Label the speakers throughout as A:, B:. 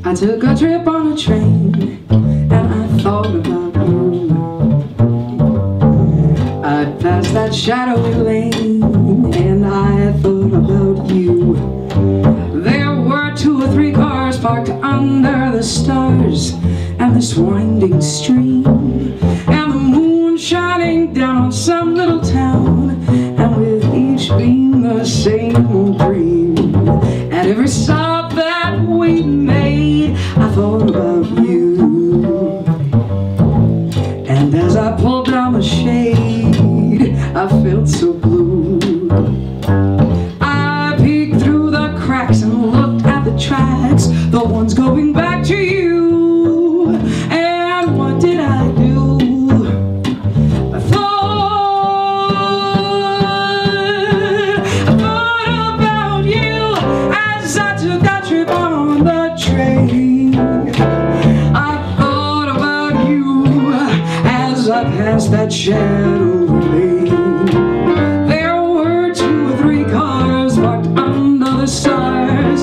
A: I took a trip on a train and I thought about you. I passed that shadowy lane and I thought about you. There were 2 or 3 cars parked under the stars and this winding stream, and the moon shining down on some little town, and with each beam the same old dream. At every stop that we made, I thought about you. And as I pulled down the shade, I felt so blue. I peeked through the cracks and looked at the tracks, the ones going back to you. And what did I do? I thought about you as I took that trip on the train. I thought about you as I passed that shadow lane. There were 2 or 3 cars parked under the stars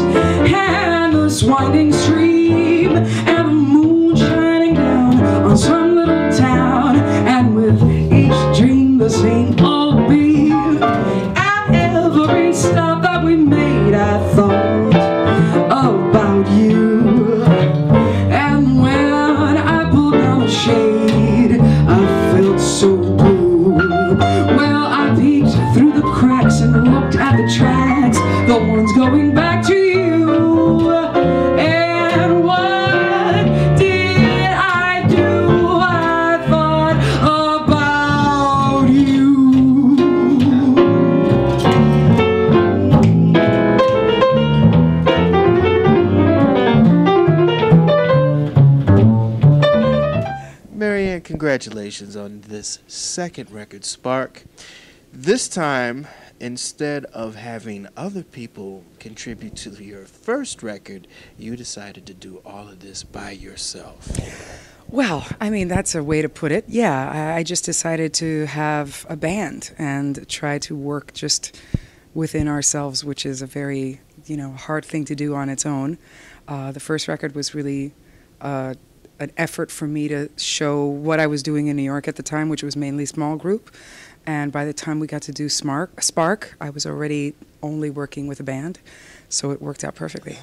A: and this winding stream, and the moon shining down on some little town, and with each dream the same old beat. At every stop that we made, I thought about you. And when I pulled down the shade, I felt so blue. Well, I peeked through the cracks and looked at the tracks, the ones going back to you. And what did I do? I thought about you.
B: Marianne, congratulations on this second record, Spark. This time, instead of having other people contribute to your first record, you decided to do all of this by yourself.
C: Well, I mean, that's a way to put it. Yeah, I just decided to have a band and try to work just within ourselves, which is a very, hard thing to do on its own. The first record was really an effort for me to show what I was doing in New York at the time, which was mainly small group. And by the time we got to do Spark, I was already only working with a band, so it worked out perfectly.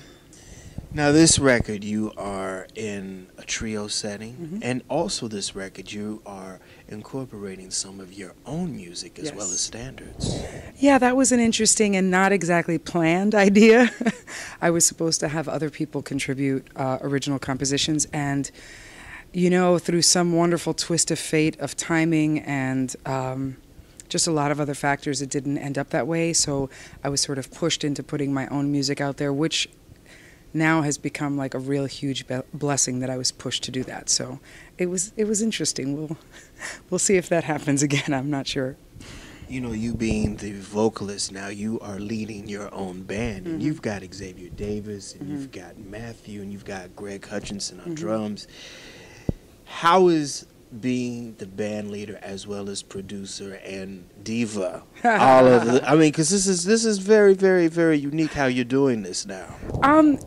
B: Now, this record, you are in a trio setting, and also this record, you are incorporating some of your own music as well as standards.
C: Yeah, that was an interesting and not exactly planned idea. I was supposed to have other people contribute original compositions, and through some wonderful twist of fate, of timing, and just a lot of other factors, it didn't end up that way. So I was sort of pushed into putting my own music out there, which now has become like a real huge blessing that I was pushed to do that. So it was interesting. We'll see if that happens again. I'm not sure.
B: you know, you being the vocalist now, you are leading your own band, and you've got Xavier Davis, and you've got Matthew, and you've got Greg Hutchinson on drums. How is being the band leader as well as producer and diva, all of the, I mean, because this is very, very, very unique how you're doing this now.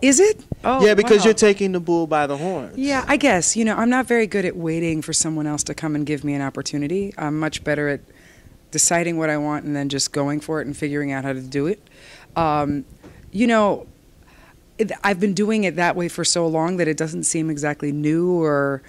C: Is it? Oh,
B: yeah, because
C: wow.
B: you're taking the bull by the horns.
C: Yeah, I guess. You know, I'm not very good at waiting for someone else to come and give me an opportunity. I'm much better at deciding what I want and then just going for it and figuring out how to do it. You know, I've been doing it that way for so long that it doesn't seem exactly new or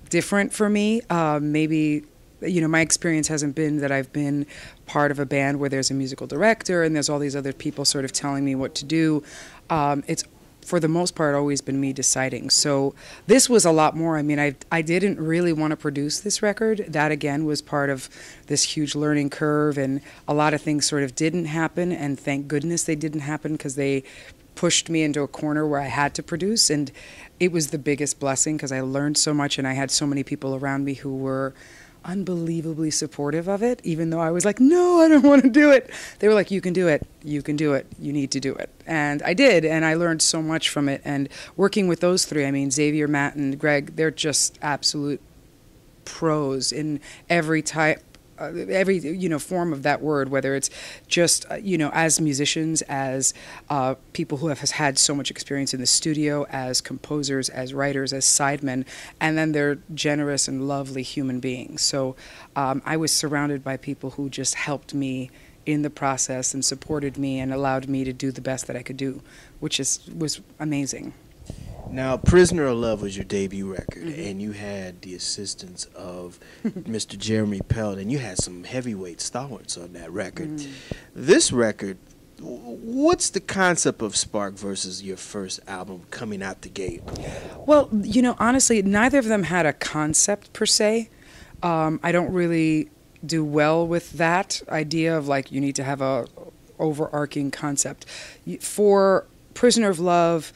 C: different for me. Maybe, you know, my experience hasn't been that I've been part of a band where there's a musical director and there's all these other people sort of telling me what to do. It's, for the most part, always been me deciding. So this was a lot more. I mean, I didn't really want to produce this record. That, again, was part of this huge learning curve, and a lot of things sort of didn't happen, and thank goodness they didn't happen because they pushed me into a corner where I had to produce, and it was the biggest blessing because I learned so much and I had so many people around me who were unbelievably supportive of it, even though I was like, no, I don't want to do it. They were like, you can do it, you can do it, you need to do it. And I did, and I learned so much from it. And working with those three, I mean, Xavier, Matt, and Greg, they're just absolute pros in every type, every, you know, form of that word, whether it's just, you know, as musicians, as people who have had so much experience in the studio, as composers, as writers, as sidemen, and then they're generous and lovely human beings. So I was surrounded by people who just helped me in the process and supported me and allowed me to do the best that I could do, which was amazing.
B: Now, Prisoner of Love was your debut record, and you had the assistance of Mr. Jeremy Pelt, and you had some heavyweight stalwarts on that record. This record, what's the concept of Spark versus your first album coming out the gate?
C: Well, you know, honestly, neither of them had a concept per se. I don't really do well with that idea of, like, you need to have a overarching concept. For Prisoner of Love,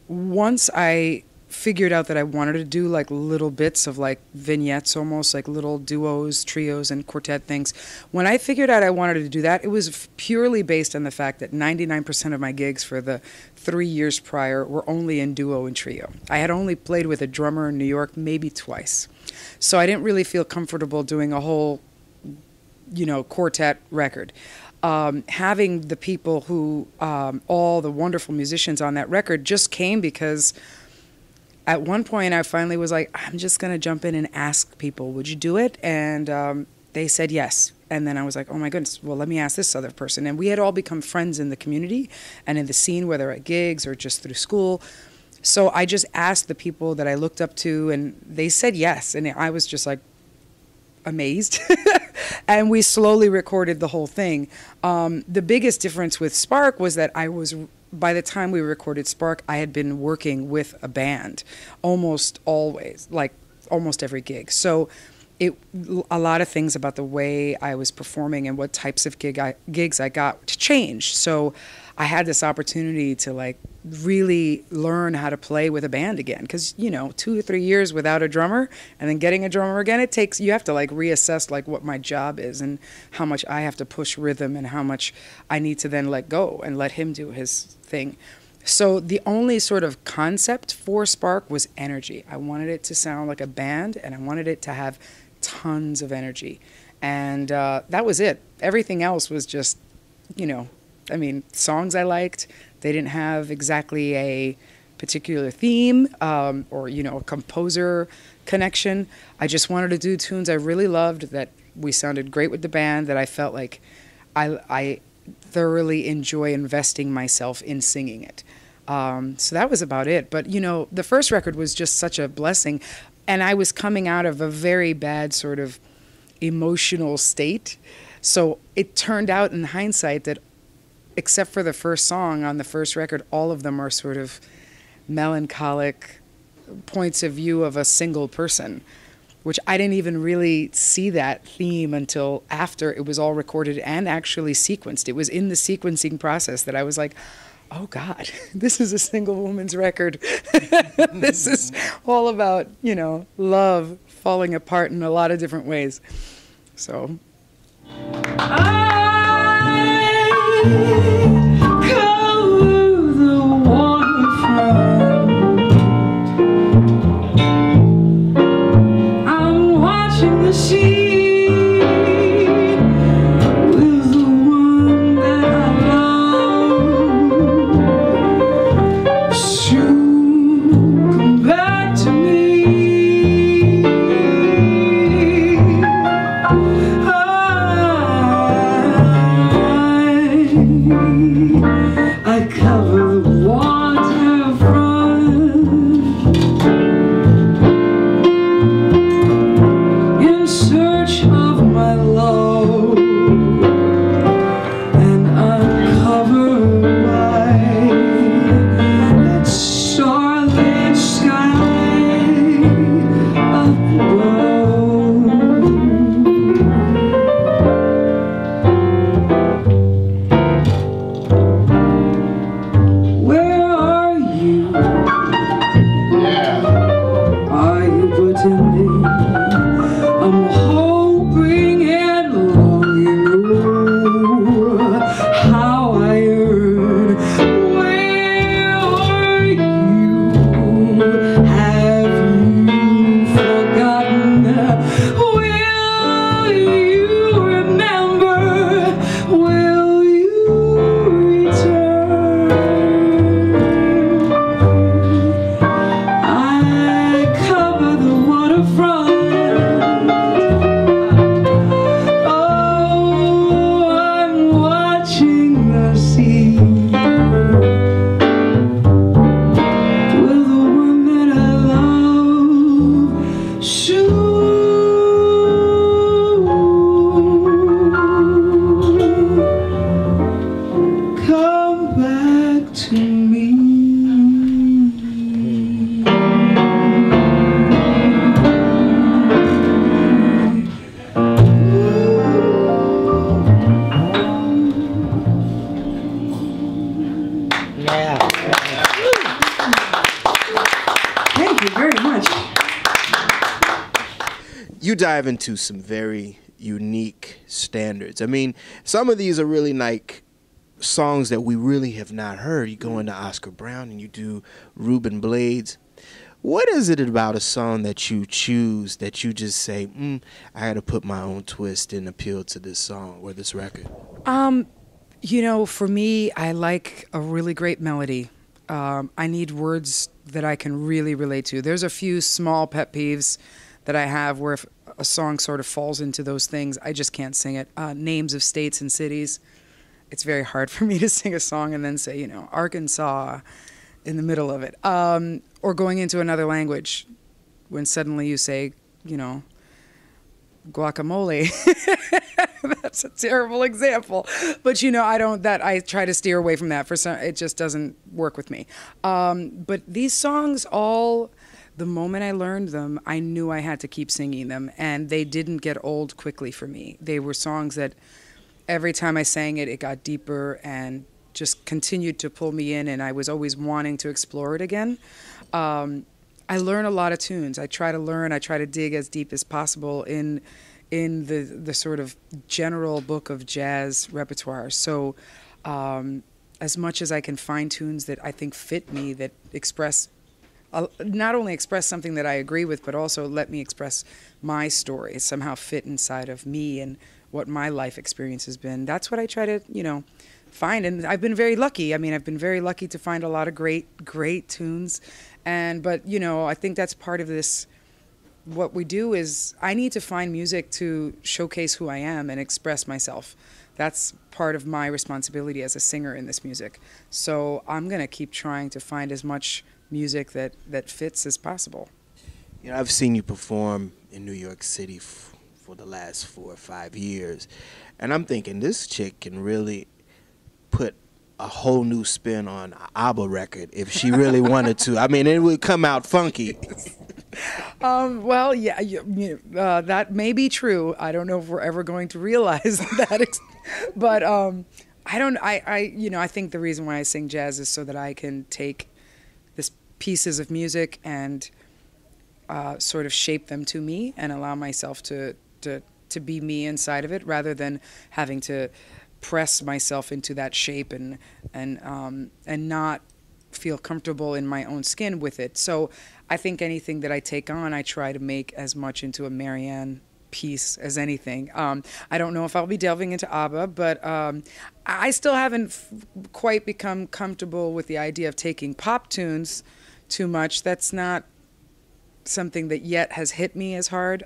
C: once I figured out that I wanted to do like little bits of like vignettes, almost like little duos, trios, and quartet things, when I figured out I wanted to do that, it was purely based on the fact that 99% of my gigs for the 3 years prior were only in duo and trio. I had only played with a drummer in New York maybe twice. So I didn't really feel comfortable doing a whole, you know, quartet record. Having the people who, all the wonderful musicians on that record just came because at one point I finally was like, I'm just going to jump in and ask people, would you do it? And they said yes. And then I was like, oh my goodness, well, let me ask this other person. And we had all become friends in the community and in the scene, whether at gigs or just through school. So I just asked the people that I looked up to, and they said yes. And I was just like amazed. And we slowly recorded the whole thing. The biggest difference with Spark was that by the time we recorded Spark, I had been working with a band almost always, like almost every gig. So a lot of things about the way I was performing and what types of gigs I got to change. So I had this opportunity to like really learn how to play with a band again, because, you know, 2 or 3 years without a drummer and then getting a drummer again, you have to like reassess like what my job is and how much I have to push rhythm and how much I need to then let go and let him do his thing. So the only sort of concept for Spark was energy. I wanted it to sound like a band, and I wanted it to have tons of energy. And that was it. Everything else was just, you know, I mean, songs I liked. They didn't have exactly a particular theme or, you know, a composer connection. I just wanted to do tunes I really loved, that we sounded great with the band, that I felt like I thoroughly enjoy investing myself in singing it. So that was about it. But, you know, the first record was just such a blessing. And I was coming out of a very bad sort of emotional state. So it turned out in hindsight that except for the first song on the first record, all of them are sort of melancholic points of view of a single person, which I didn't even really see that theme until after it was all recorded and actually sequenced. It was in the sequencing process that I was like, oh God, this is a single woman's record. This is all about, you know, love falling apart in a lot of different ways. So
B: You dive into some very unique standards. I mean, some of these are really like songs that we really have not heard. You go into Oscar Brown and you do Reuben Blades. What is it about a song that you choose that you just say, I got to put my own twist and appeal to this song or this record?
C: You know, for me, I like a really great melody. I need words that I can really relate to. There's a few small pet peeves that I have where if a song sort of falls into those things, I just can't sing it. Names of states and cities. It's very hard for me to sing a song and then say, you know, Arkansas in the middle of it. Or going into another language when suddenly you say, you know, guacamole. That's a terrible example. But, you know, I try to steer away from that. For some, it just doesn't work with me. But these songs all, the moment I learned them, I knew I had to keep singing them. And they didn't get old quickly for me. They were songs that every time I sang it, it got deeper and just continued to pull me in. And I was always wanting to explore it again. I learn a lot of tunes. I try to dig as deep as possible in the sort of general book of jazz repertoire. So as much as I can find tunes that I think fit me, that express, not only express something that I agree with, but also let me express my story, somehow fit inside of me and what my life experience has been. That's what I try to, you know, find. And I've been very lucky. I mean, I've been very lucky to find a lot of great tunes. But, you know, I think that's part of this. What we do is I need to find music to showcase who I am and express myself. That's part of my responsibility as a singer in this music. So I'm going to keep trying to find as much music that fits as possible.
B: You know, I've seen you perform in New York City for the last 4 or 5 years. And I'm thinking this chick can really put a whole new spin on an ABBA record if she really wanted to. I mean, it would come out funky.
C: Well, yeah, that may be true. I don't know if we're ever going to realize that. But I think the reason why I sing jazz is so that I can take this pieces of music and sort of shape them to me and allow myself to to be me inside of it, rather than having to press myself into that shape and not feel comfortable in my own skin with it. So I think anything that I take on, I try to make as much into a Marianne piece as anything. I don't know if I'll be delving into ABBA, but I still haven't quite become comfortable with the idea of taking pop tunes too much. That's not something that yet has hit me as hard,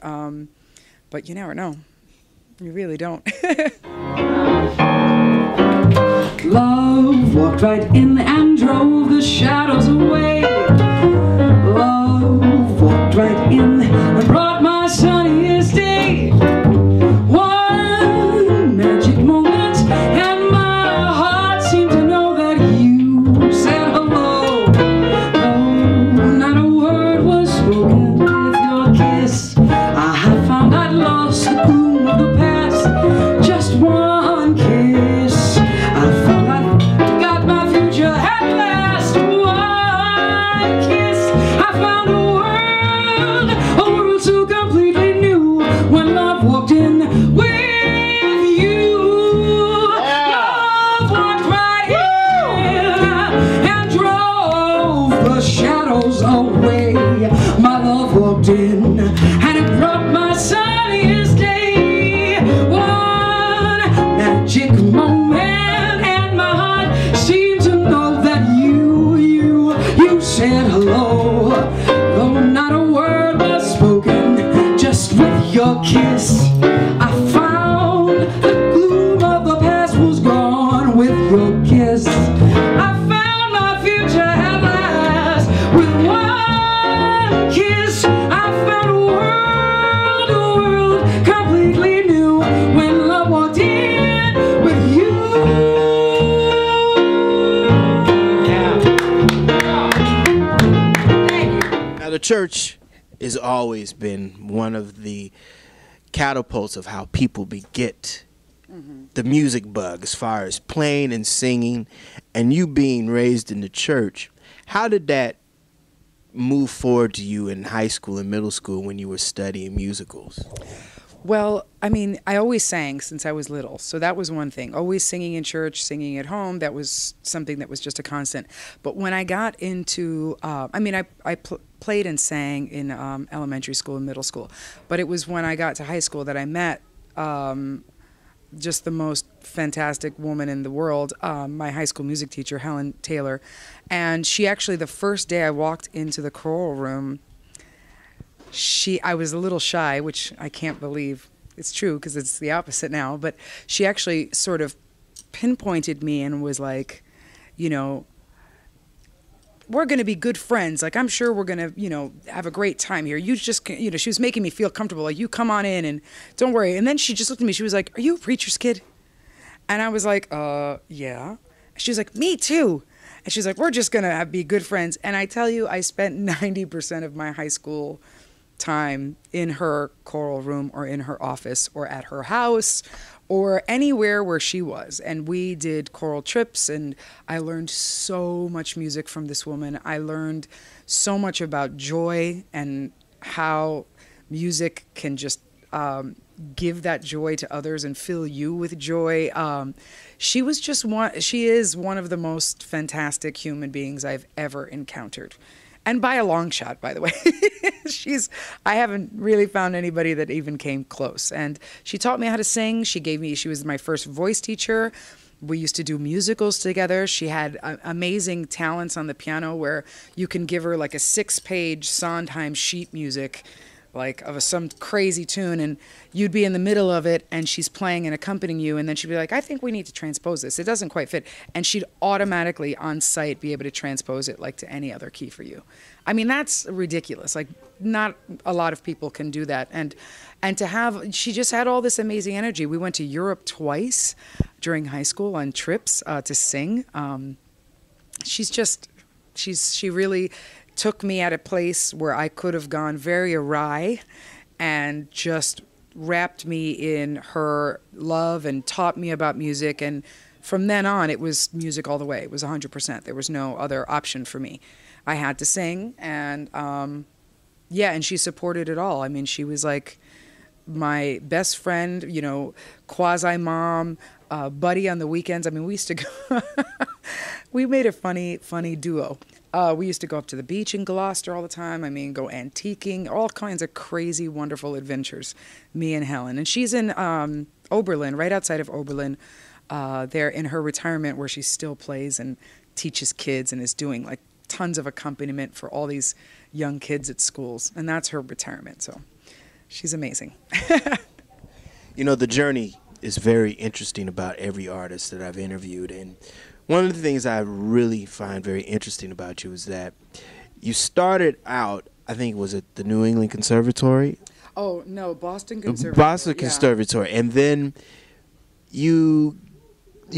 C: but you never know. You really don't.
A: Love walked right in and drove the shadows away. Love walked right in and brought my sunniest day. One magic moment and my heart seemed to know that you said hello. Though not a word was spoken with your kiss, I had found I'd lost the gloom of the past. Just one kiss, I found I got my future at last. One kiss, I found a world so completely new. When love walked in with you, love walked right in and drove the shadows away. My love walked in and it brought my sunniest day. One magic moment and my heart seemed to know that you said hello. Though not a word was spoken, just with your kiss I found the gloom of the past was gone. With your kiss I found my future at last. With one kiss I found a world completely new. When love walked in with you.
B: Now, the church has always been one of the catapults of how people beget the music bug, as far as playing and singing. And you being raised in the church, how did that move forward to you in high school and middle school when you were studying musicals?
C: Well, I mean, I always sang since I was little, so that was one thing. Always singing in church, singing at home, that was something that was just a constant. But when I got into, I played and sang in elementary school and middle school, but it was when I got to high school that I met just the most fantastic woman in the world, my high school music teacher, Helen Taylor. And she actually, the first day I walked into the choral room, I was a little shy, which I can't believe it's true because it's the opposite now, but she actually sort of pinpointed me and was like, you know, we're going to be good friends. Like, I'm sure we're going to, you know, have a great time here. You just, you know, she was making me feel comfortable. Like, you come on in and don't worry. And then she just looked at me. She was like, are you a preacher's kid? And I was like, yeah. She was like, me too. And she's like, we're just going to be good friends. And I tell you, I spent 90% of my high school time in her choral room or in her office or at her house or anywhere where she was. And we did choral trips, and I learned so much music from this woman. I learned so much about joy and how music can just give that joy to others and fill you with joy. She is one of the most fantastic human beings I've ever encountered. And by a long shot, by the way. I haven't really found anybody that even came close. And she taught me how to sing. She was my first voice teacher. We used to do musicals together. She had amazing talents on the piano where you can give her like a 6-page Sondheim sheet music, like of some crazy tune, and you'd be in the middle of it and she's playing and accompanying you, and then she'd be like, I think we need to transpose this. It doesn't quite fit. And she'd automatically on site be able to transpose it like to any other key for you. I mean, that's ridiculous. Like, not a lot of people can do that. And she just had all this amazing energy. We went to Europe twice during high school on trips to sing. She really took me at a place where I could have gone very awry and just wrapped me in her love and taught me about music. And from then on, it was music all the way. It was 100%. There was no other option for me. I had to sing, and and she supported it all. I mean, she was like my best friend, you know, quasi-mom, buddy on the weekends. I mean, we used to go, we made a funny duo. We used to go up to the beach in Gloucester all the time. I mean, go antiquing, all kinds of crazy, wonderful adventures, me and Helen. And she's in Oberlin, right outside of Oberlin, there in her retirement where she still plays and teaches kids and is doing like tons of accompaniment for all these young kids at schools. And that's her retirement, so she's amazing.
B: You know, the journey is very interesting about every artist that I've interviewed, and one of the things I really find very interesting about you is that you started out, I think, was it the New England Conservatory?
C: Oh, no, Boston Conservatory.
B: Boston Conservatory. And then you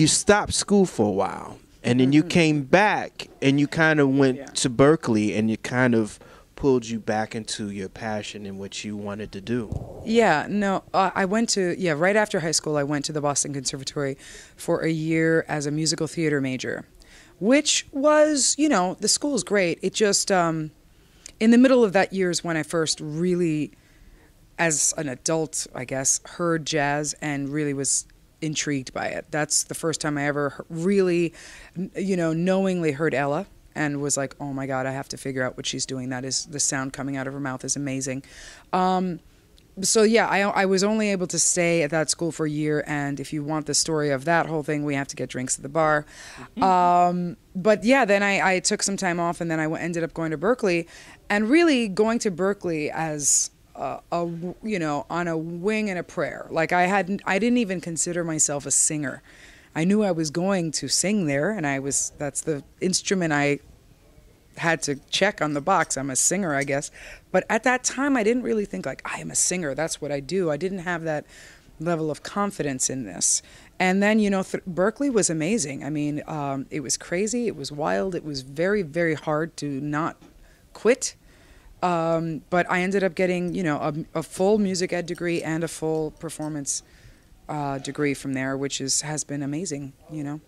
B: stopped school for a while, and then you came back, and you kind of went to Berkeley, and you kind of pulled you back into your passion and what you wanted to do.
C: Yeah, no, I went to, right after high school, I went to the Boston Conservatory for a year as a musical theater major, which was, you know, the school's great. It just, in the middle of that year is when I first really, as an adult, I guess, heard jazz and really was intrigued by it. That's the first time I ever really, you know, knowingly heard Ella. And was like, oh my God, I have to figure out what she's doing. That is, the sound coming out of her mouth is amazing. So yeah, I was only able to stay at that school for a year. And if you want the story of that whole thing, we have to get drinks at the bar. But yeah, then I took some time off, and then I ended up going to Berkeley, and really going to Berkeley as you know, on a wing and a prayer. Like I didn't even consider myself a singer. I knew I was going to sing there, and that's the instrument I had to check on the box. I'm a singer, I guess. But at that time, I didn't really think like, I am a singer, that's what I do. I didn't have that level of confidence in this. And then, you know, Berkeley was amazing. I mean, it was crazy, it was wild, it was very, very hard to not quit. But I ended up getting, you know, a full music ed degree and a full performance degree from there, which has been amazing, you know.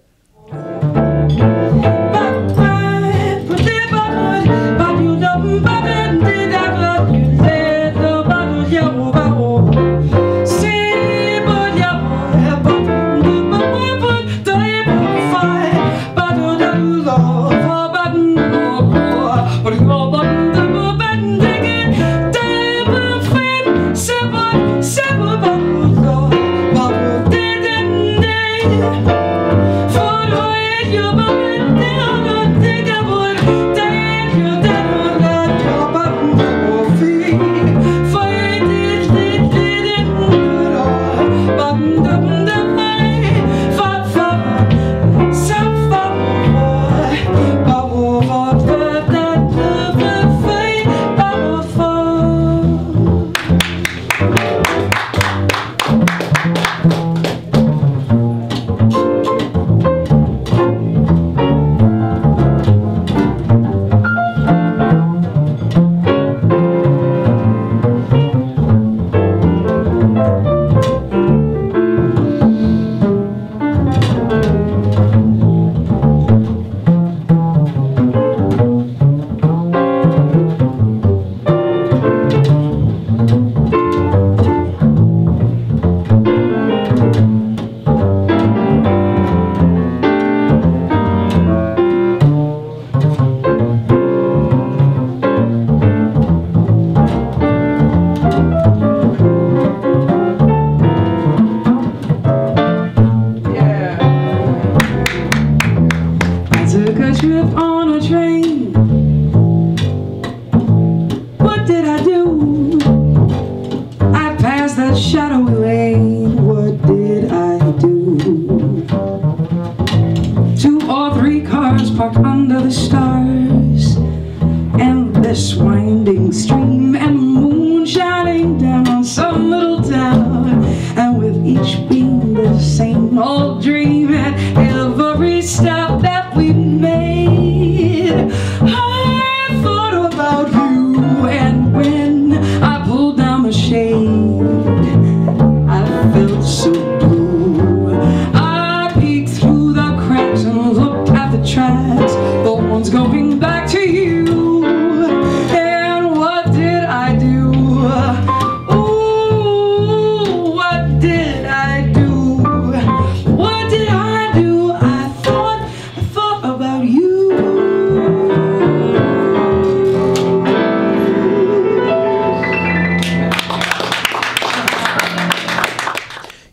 A: Ooh.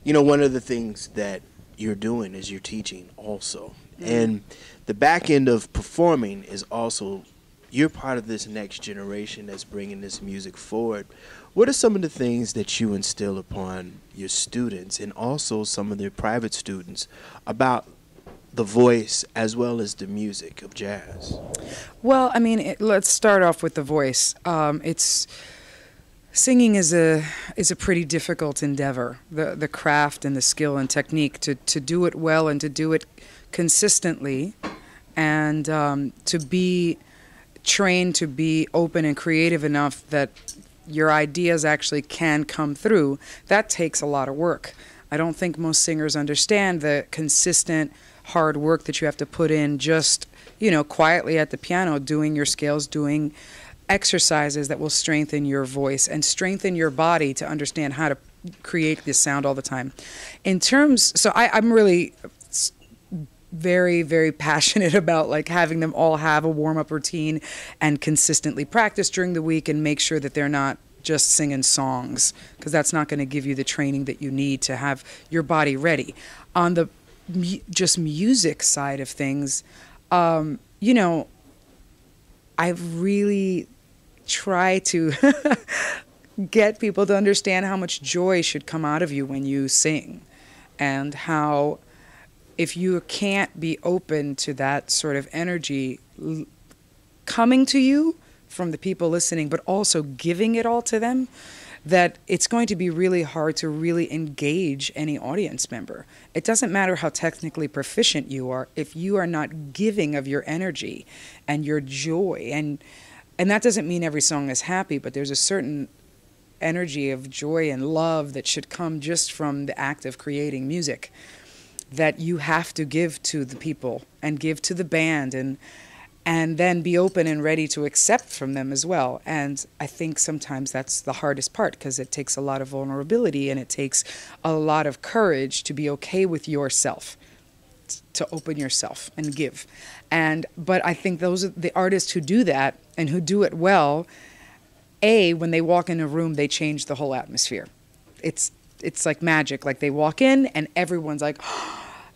B: You know, one of the things that you're doing is you're teaching also. And the back end of performing is also, you're part of this next generation that's bringing this music forward. What are some of the things that you instill upon your students and also some of their private students about the voice as well as the music of jazz?
C: Well, I mean, let's start off with the voice. Singing is a pretty difficult endeavor. The craft and the skill and technique to do it well and to do it consistently, and to be trained to be open and creative enough that your ideas actually can come through. That takes a lot of work. I don't think most singers understand the consistent hard work that you have to put in just, you know, quietly at the piano, doing your scales, doing exercises that will strengthen your voice and strengthen your body to understand how to create this sound all the time. So I'm really very, very passionate about like having them all have a warm-up routine and consistently practice during the week and make sure that they're not just singing songs, because that's not going to give you the training that you need to have your body ready. On the just music side of things, you know, I've really tried to get people to understand how much joy should come out of you when you sing, and how if you can't be open to that sort of energy coming to you from the people listening, but also giving it all to them, that it's going to be really hard to really engage any audience member. It doesn't matter how technically proficient you are if you are not giving of your energy and your joy. And that doesn't mean every song is happy, but there's a certain energy of joy and love that should come just from the act of creating music that you have to give to the people and give to the band, and then be open and ready to accept from them as well. And I think sometimes that's the hardest part, because it takes a lot of vulnerability and it takes a lot of courage to be okay with yourself, to open yourself and give. But I think those are the artists who do that and who do it well. When they walk in a room, they change the whole atmosphere. It's like magic. Like they walk in and everyone's like,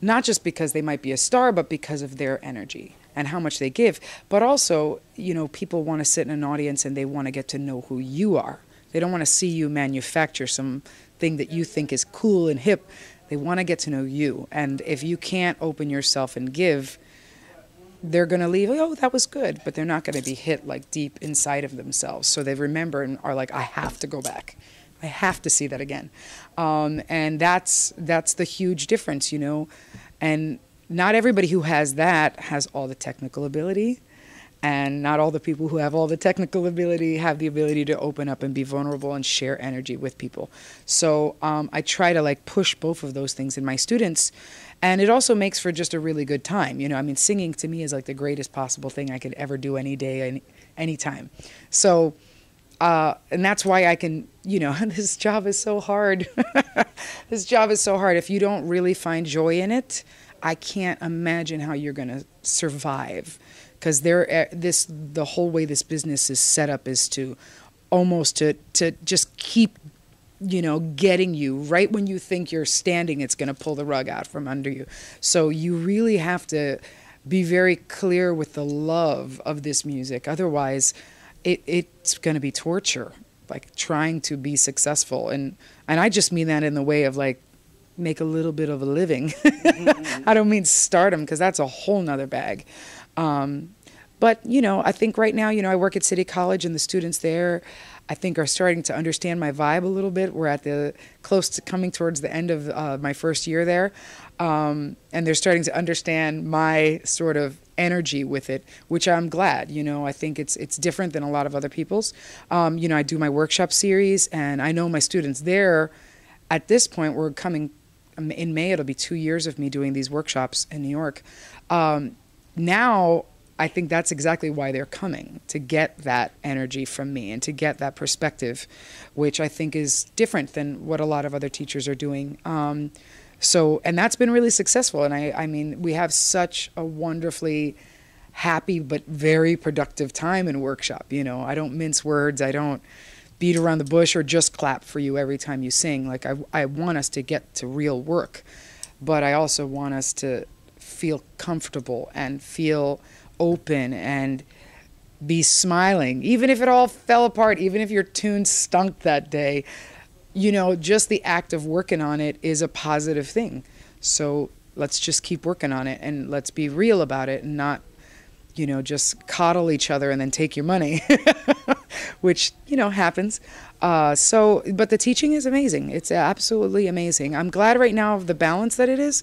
C: not just because they might be a star, but because of their energy and how much they give. But also, you know, people want to sit in an audience and they want to get to know who you are. They don't want to see you manufacture something that you think is cool and hip. They want to get to know you. And if you can't open yourself and give, they're going to leave, oh, that was good. But they're not going to be hit like deep inside of themselves. So they remember and are like, I have to go back. I have to see that again. And that's the huge difference, you know. And not everybody who has that has all the technical ability. And not all the people who have all the technical ability have the ability to open up and be vulnerable and share energy with people. So I try to like push both of those things in my students. And it also makes for just a really good time. You know, I mean, singing to me is like the greatest possible thing I could ever do any day, any time. So, and that's why I can, you know, this job is so hard. This job is so hard. If you don't really find joy in it, I can't imagine how you're going to survive. Because the whole way this business is set up is to almost to just keep, you know, getting you right when you think you're standing, it's going to pull the rug out from under you. So you really have to be very clear with the love of this music. Otherwise, it's going to be torture, like trying to be successful. And I just mean that in the way of like, make a little bit of a living. I don't mean stardom, because that's a whole nother bag. But, you know, I think right now, you know, I work at City College, and the students there, I think, are starting to understand my vibe a little bit. We're at close to coming towards the end of my first year there. And they're starting to understand my sort of energy with it, which I'm glad. You know, I think it's different than a lot of other people's. You know, I do my workshop series, and I know my students there, at this point, we're coming, in May, it'll be 2 years of me doing these workshops in New York. Now, I think that's exactly why they're coming, to get that energy from me and to get that perspective, which I think is different than what a lot of other teachers are doing. And that's been really successful. And I mean, we have such a wonderfully happy but very productive time in workshop. You know, I don't mince words. I don't beat around the bush or just clap for you every time you sing. Like I want us to get to real work, but I also want us to feel comfortable and feel open and be smiling, even if it all fell apart, even if your tune stunk that day. You know, just the act of working on it is a positive thing. So let's just keep working on it, and let's be real about it, and not, you know, just coddle each other and then take your money, which, you know, happens. But the teaching is amazing. It's absolutely amazing. I'm glad right now of the balance that it is,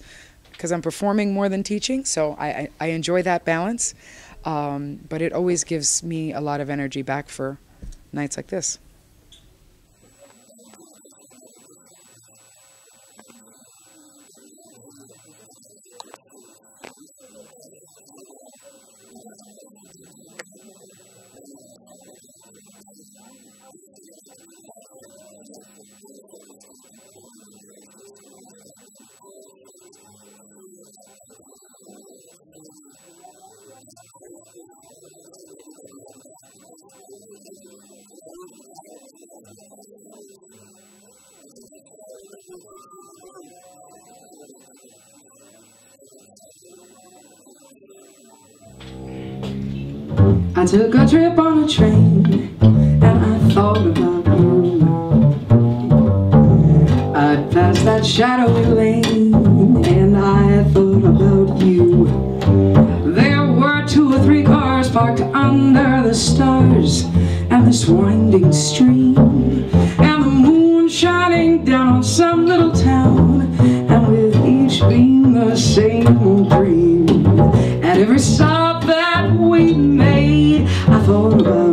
C: because I'm performing more than teaching, so I enjoy that balance. But it always gives me a lot of energy back for nights like this.
A: I took a trip on a train and I thought about you. I passed that shadowy lane and I thought about you. There were 2 or 3 cars parked under the stars and this winding stream, and the moon shining down on some little town, and with each beam the same dream. At every stop that we made, I thought about